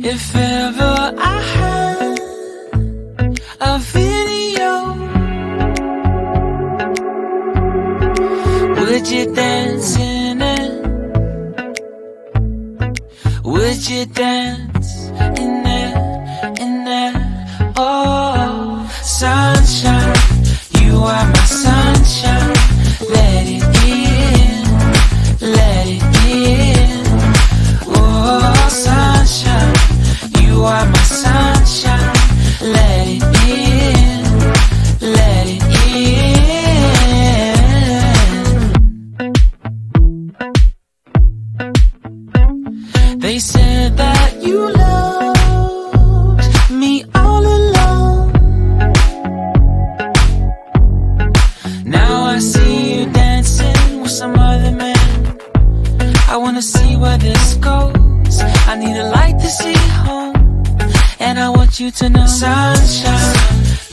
If ever I had a video, would you dance in it? Would you dance in it, in it? Oh, sunshine, you are my sunshine. Let it in, let it in. Oh, sunshine, you are my sunshine. Let it in, let it in. They said that you loved me all along. Now I see you dancing with some other man. I wanna see where this goes. I need a light to see home, and I want you to know, sunshine,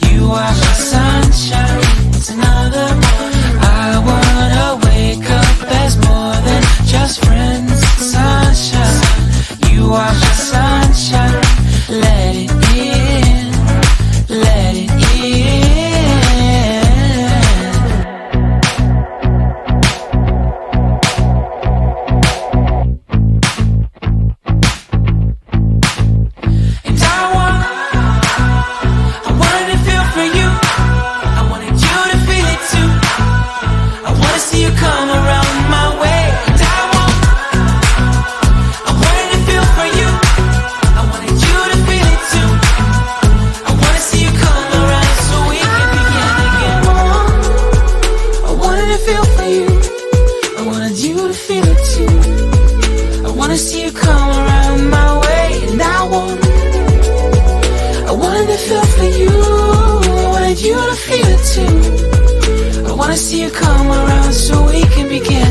you are my sunshine. It's another morning. I wanna wake up as more than just friends. Sunshine, you are my sunshine. Let it in, let it in. And I wanted to feel for you. I wanted you to feel it too. I wanna see you come around my way. And I wanted to feel for you. I wanted you to feel it too. I wanna see you come around so we can begin again. I wanted to feel for you. I wanted you to feel it too. I wanna see you come around my way. And I wanted to feel for you. I wanted you to feel it too. I wanna see you come around so we can begin